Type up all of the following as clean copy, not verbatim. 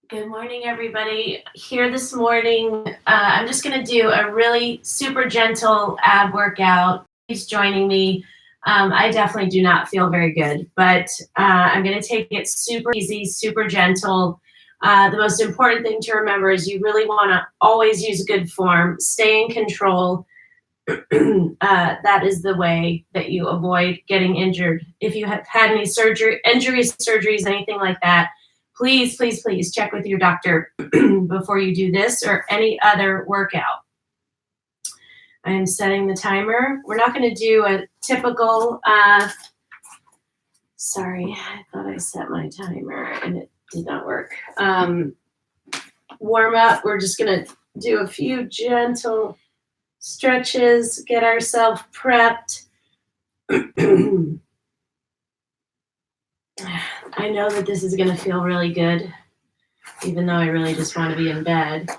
Good morning, everybody. Here this morning, I'm just going to do a really super gentle ab workout. Please joining me. I definitely do not feel very good, but I'm going to take it super easy, super gentle. The most important thing to remember is you really want to always use good form, stay in control. That is the way that you avoid getting injured. If you have had any injuries, surgeries, anything like that, please, please, please check with your doctor before you do this or any other workout. I am setting the timer. We're not going to do a typical, sorry, I thought I set my timer and it did not work. Warm up, we're just going to do a few gentle stretches, get ourselves prepped. I know that this is going to feel really good, even though I really just want to be in bed.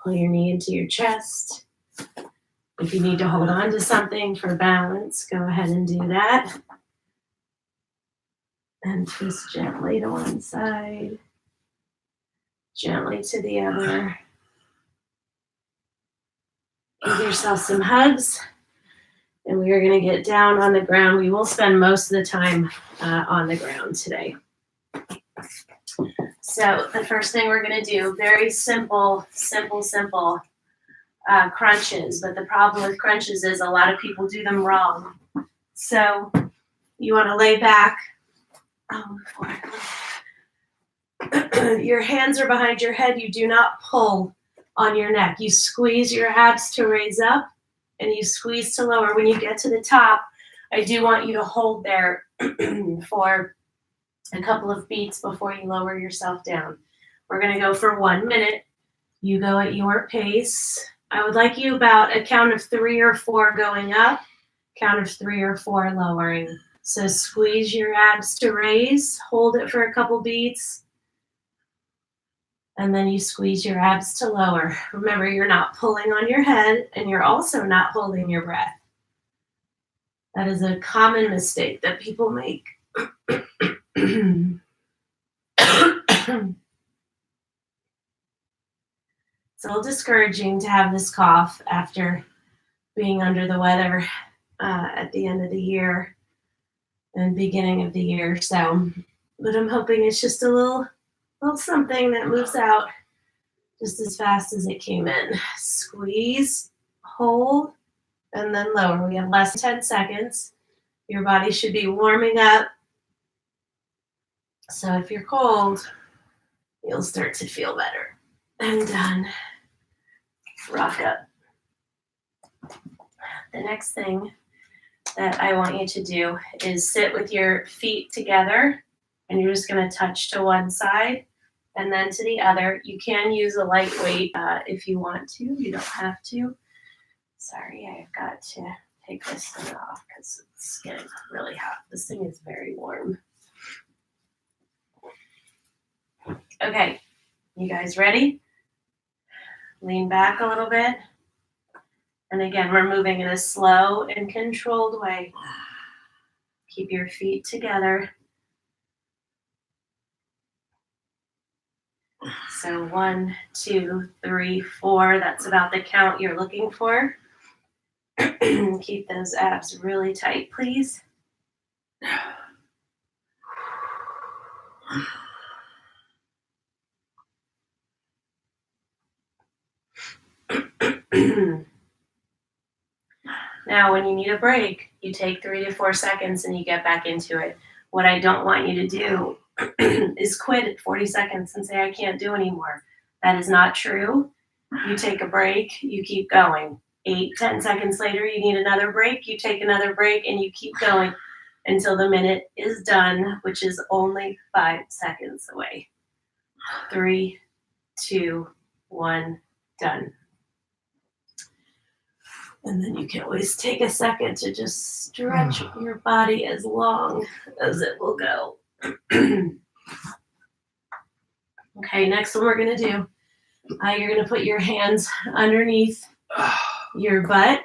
Pull your knee into your chest. If you need to hold on to something for balance, go ahead and do that. And twist gently to one side, gently to the other. Give yourself some hugs. And we are going to get down on the ground. We will spend most of the time on the ground today. So the first thing we're going to do, very simple crunches. But the problem with crunches is a lot of people do them wrong. So you want to lay back. Your hands are behind your head. You do not pull on your neck. You squeeze your abs to raise up. And you squeeze to lower. When you get to the top, I do want you to hold there for a couple of beats before you lower yourself down. We're going to go for 1 minute. You go at your pace. I would like you about a count of 3 or 4 going up, count of 3 or 4 lowering. So squeeze your abs to raise, hold it for a couple beats. And then you squeeze your abs to lower. Remember, you're not pulling on your head and you're also not holding your breath. That is a common mistake that people make. It's a little discouraging to have this cough after being under the weather at the end of the year and beginning of the year. So, but I'm hoping it's just a little something that moves out just as fast as it came in. Squeeze, hold, and then lower. We have less than 10 seconds. Your body should be warming up. So if you're cold, you'll start to feel better. And done. Rock up. The next thing that I want you to do is sit with your feet together, and you're just going to touch to one side and then to the other. You can use a lightweight if you want to. You don't have to. Sorry, I've got to take this thing off because it's getting really hot. This thing is very warm. Okay, you guys ready? Lean back a little bit. And again, we're moving in a slow and controlled way. Keep your feet together. So 1, 2, 3, 4. That's about the count you're looking for. Keep those abs really tight, please. Now, when you need a break, you take 3 to 4 seconds and you get back into it. What I don't want you to do is quit at 40 seconds and say, I can't do anymore. That is not true. You take a break, you keep going. 8, 10 seconds later, you need another break, you take another break, and you keep going until the minute is done, which is only 5 seconds away. 3, 2, 1, done. And then you can always take a second to just stretch your body as long as it will go. Okay, next one we're going to do. You're going to put your hands underneath your butt.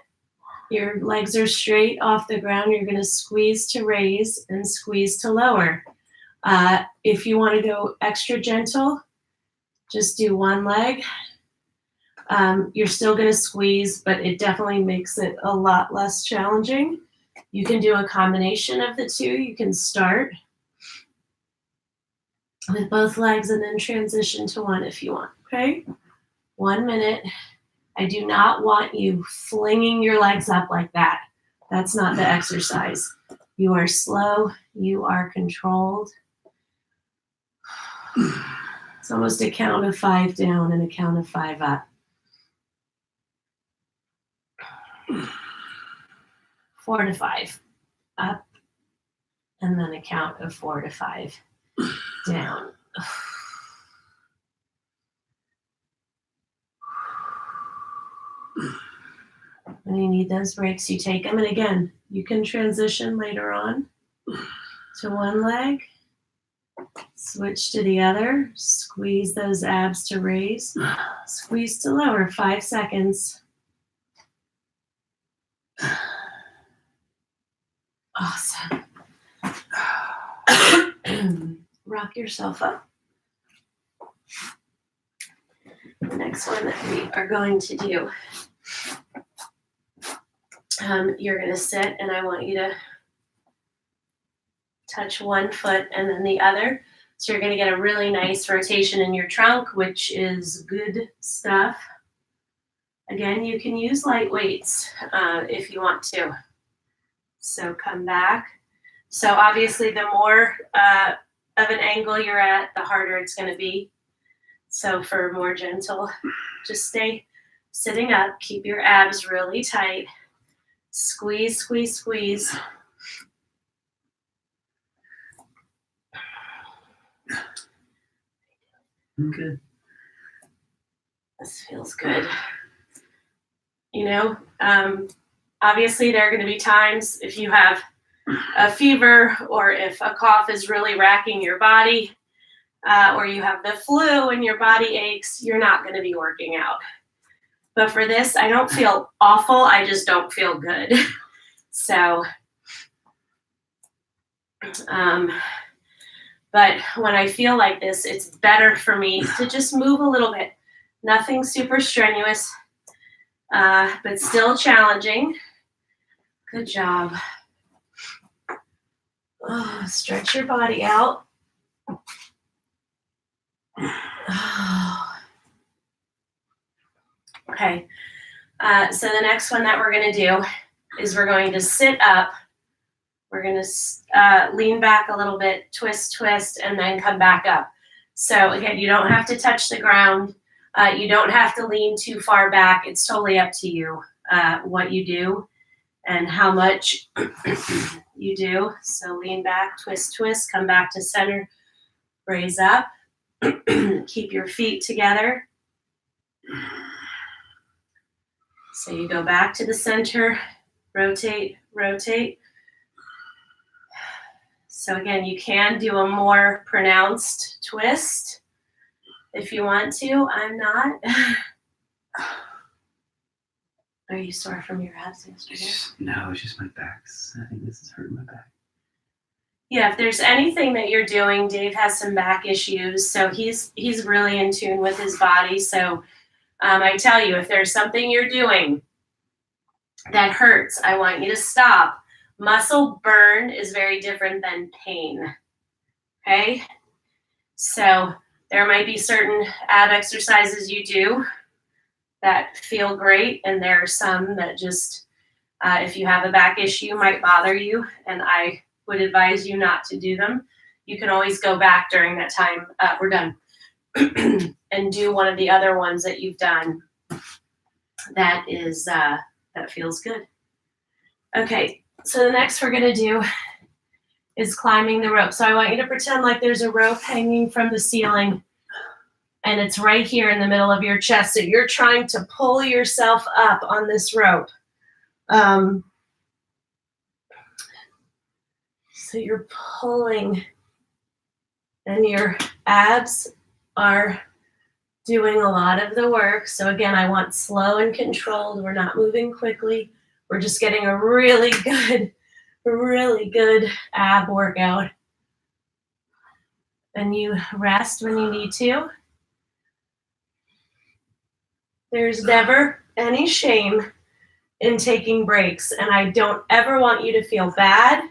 Your legs are straight off the ground. You're going to squeeze to raise and squeeze to lower. If you want to go extra gentle, just do one leg. You're still going to squeeze, but it definitely makes it a lot less challenging. You can do a combination of the two. You can start with both legs and then transition to one if you want, okay? 1 minute. I do not want you flinging your legs up like that. That's not the exercise. You are slow. You are controlled. It's almost a count of 5 down and a count of 5 up. 4 to 5 up, and then a count of 4 to 5 down. When you need those breaks, you take them. And again, you can transition later on to one leg, switch to the other, squeeze those abs to raise, squeeze to lower, 5 seconds. Awesome. Rock yourself up. The next one that we are going to do, you're going to sit, and I want you to touch one foot and then the other. So you're going to get a really nice rotation in your trunk, which is good stuff. Again, you can use light weights if you want to. So come back. So obviously the more of an angle you're at, the harder it's going to be. So for more gentle, just stay sitting up. Keep your abs really tight. Squeeze, squeeze, squeeze. Okay. This feels good. You know, obviously there are going to be times if you have a fever or if a cough is really racking your body or you have the flu and your body aches, you're not going to be working out. But for this, I don't feel awful. I just don't feel good. So, but when I feel like this, it's better for me to just move a little bit. Nothing super strenuous, but still challenging. Good job. Oh, stretch your body out. Oh. Okay, so the next one that we're going to do is we're going to sit up. We're going to lean back a little bit, twist, twist, and then come back up. So again, you don't have to touch the ground. You don't have to lean too far back. It's totally up to you what you do and how much you do. So lean back, twist, twist, come back to center, raise up. Keep your feet together. So you go back to the center, rotate, rotate. So again, you can do a more pronounced twist if you want to. I'm not. Are you sore from your abs yesterday? No, it's just my back. I think this is hurting my back. Yeah, if there's anything that you're doing, Dave has some back issues, so he's really in tune with his body. So I tell you, if there's something you're doing that hurts, I want you to stop. Muscle burn is very different than pain, okay? So there might be certain ab exercises you do that feel great, and there are some that just, if you have a back issue, might bother you, and I would advise you not to do them. You can always go back during that time, we're done, and do one of the other ones that you've done that is, that feels good. Okay, so the next we're gonna do is climbing the rope. So I want you to pretend like there's a rope hanging from the ceiling and it's right here in the middle of your chest. So you're trying to pull yourself up on this rope. So you're pulling and your abs are doing a lot of the work. So again, I want slow and controlled. We're not moving quickly. We're just getting a really good ab workout. and you rest when you need to. There's never any shame in taking breaks, and I don't ever want you to feel bad.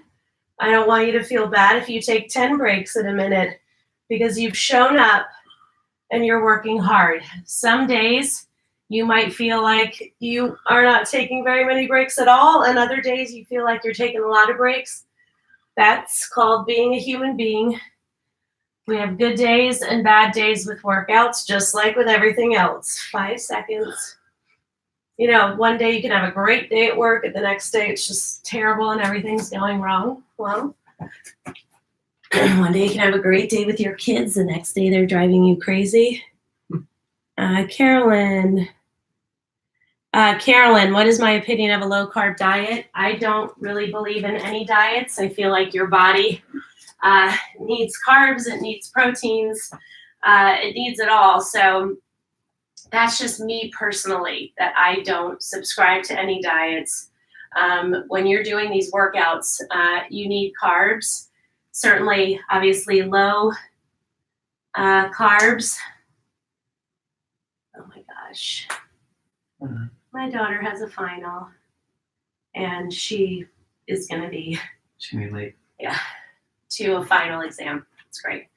I don't want you to feel bad if you take 10 breaks in a minute because you've shown up and you're working hard. Some days you might feel like you are not taking very many breaks at all, and other days you feel like you're taking a lot of breaks. That's called being a human being. We have good days and bad days with workouts, just like with everything else. 5 seconds. You know, one day you can have a great day at work, and the next day it's just terrible and everything's going wrong. Well, one day you can have a great day with your kids, the next day they're driving you crazy. Carolyn, what is my opinion of a low-carb diet? I don't really believe in any diets. I feel like your body needs carbs, it needs proteins, it needs it all. So that's just me personally, that I don't subscribe to any diets. When you're doing these workouts, you need carbs. Certainly, obviously, low carbs. Oh my gosh. My daughter has a final, and she is going to be late. Yeah, to a final exam. It's great.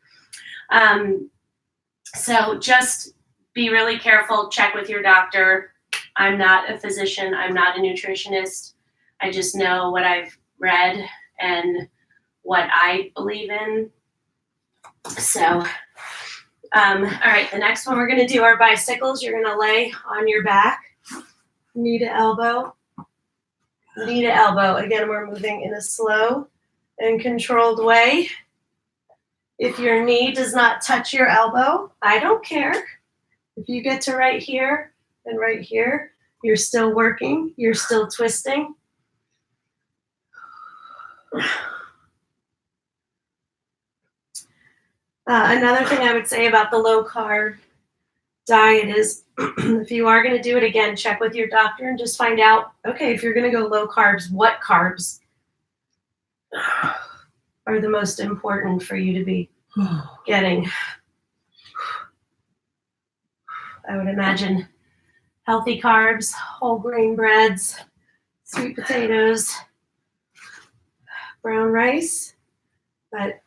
So just be really careful. Check with your doctor. I'm not a physician. I'm not a nutritionist. I just know what I've read and what I believe in. So, all right, the next one we're going to do are bicycles. You're going to lay on your back, knee to elbow, knee to elbow. Again, we're moving in a slow and controlled way. If your knee does not touch your elbow, I don't care. If you get to right here and right here, you're still working, you're still twisting. Another thing I would say about the low-carb diet is if you are going to do it again, check with your doctor and just find out, okay, if you're going to go low carbs, what carbs are the most important for you to be getting? I would imagine healthy carbs, whole grain breads, sweet potatoes, brown rice, but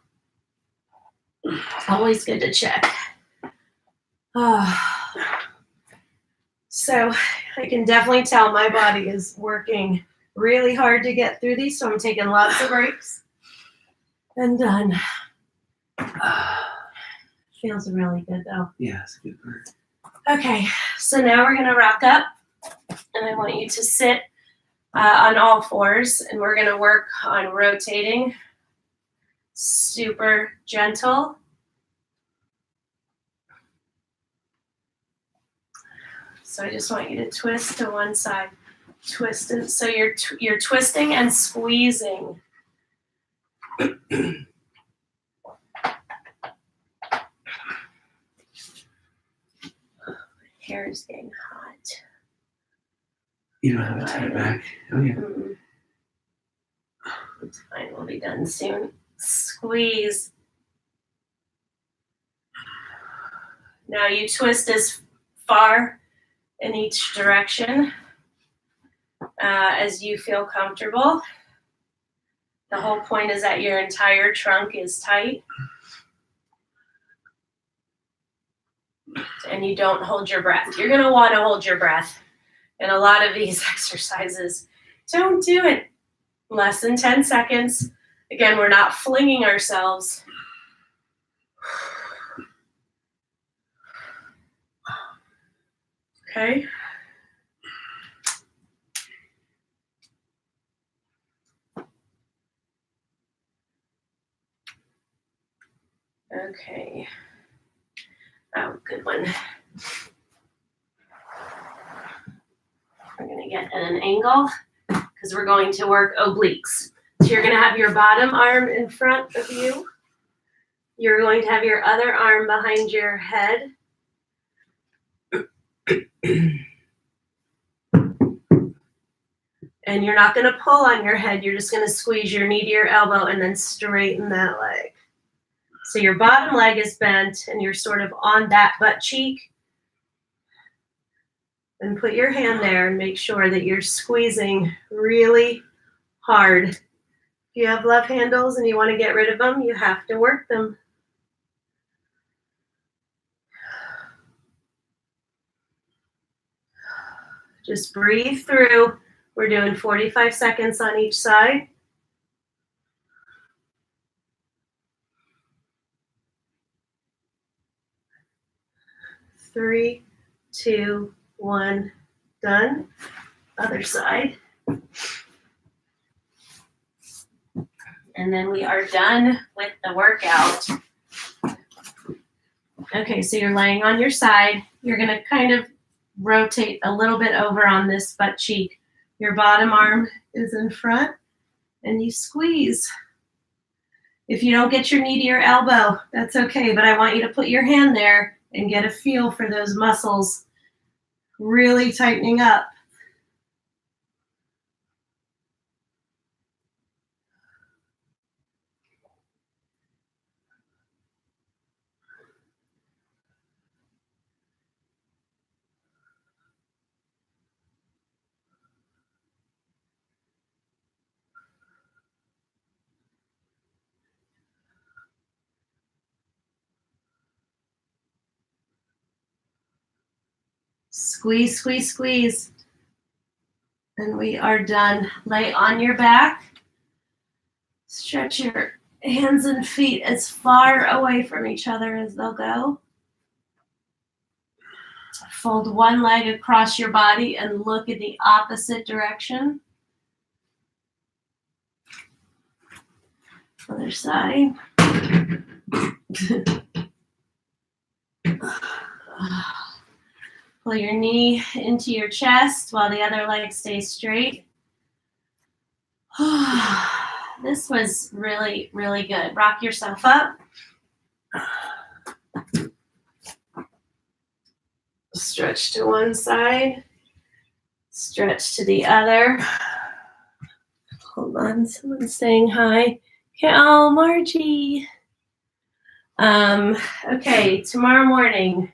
always good to check. So I can definitely tell my body is working really hard to get through these, so I'm taking lots of breaks. And done. Feels really good though. Yeah, it's a good word. Okay, so now we're gonna rock up, and I want you to sit on all fours, and we're gonna work on rotating. Super gentle. So I just want you to twist to one side, twist, and so you're twisting and squeezing. Hair is getting hot. You don't have to tie it back. Oh yeah. It's fine. We'll be done soon. Squeeze. Now you twist as far in each direction as you feel comfortable. The whole point is that your entire trunk is tight. And you don't hold your breath. You're going to want to hold your breath in a lot of these exercises. Don't do it less than 10 seconds. Again, we're not flinging ourselves. Okay. Okay. Oh, good one. We're going to get at an angle because we're going to work obliques. So you're going to have your bottom arm in front of you. You're going to have your other arm behind your head. And you're not going to pull on your head. You're just going to squeeze your knee to your elbow and then straighten that leg. So your bottom leg is bent and you're sort of on that butt cheek. And put your hand there and make sure that you're squeezing really hard. If you have love handles and you want to get rid of them, you have to work them. Just breathe through. We're doing 45 seconds on each side. 3, 2, 1, done. Other side. And then we are done with the workout. Okay, so you're laying on your side. You're going to kind of rotate a little bit over on this butt cheek. Your bottom arm is in front and you squeeze. If you don't get your knee to your elbow, that's okay, but I want you to put your hand there and get a feel for those muscles really tightening up. Squeeze, squeeze, squeeze. And we are done. Lay on your back. Stretch your hands and feet as far away from each other as they'll go. Fold one leg across your body and look in the opposite direction. Other side. Pull your knee into your chest while the other leg stays straight. This was really, really good. Rock yourself up. Stretch to one side. Stretch to the other. Hold on, someone's saying hi. Oh, Margie. Okay, tomorrow morning.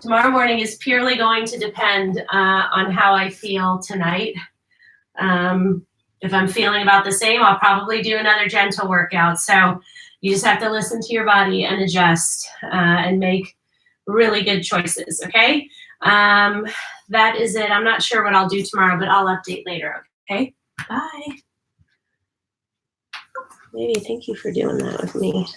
Tomorrow morning is purely going to depend on how I feel tonight. If I'm feeling about the same, I'll probably do another gentle workout. So you just have to listen to your body and adjust and make really good choices, okay? That is it. I'm not sure what I'll do tomorrow, but I'll update later, okay? Bye. Maybe thank you for doing that with me.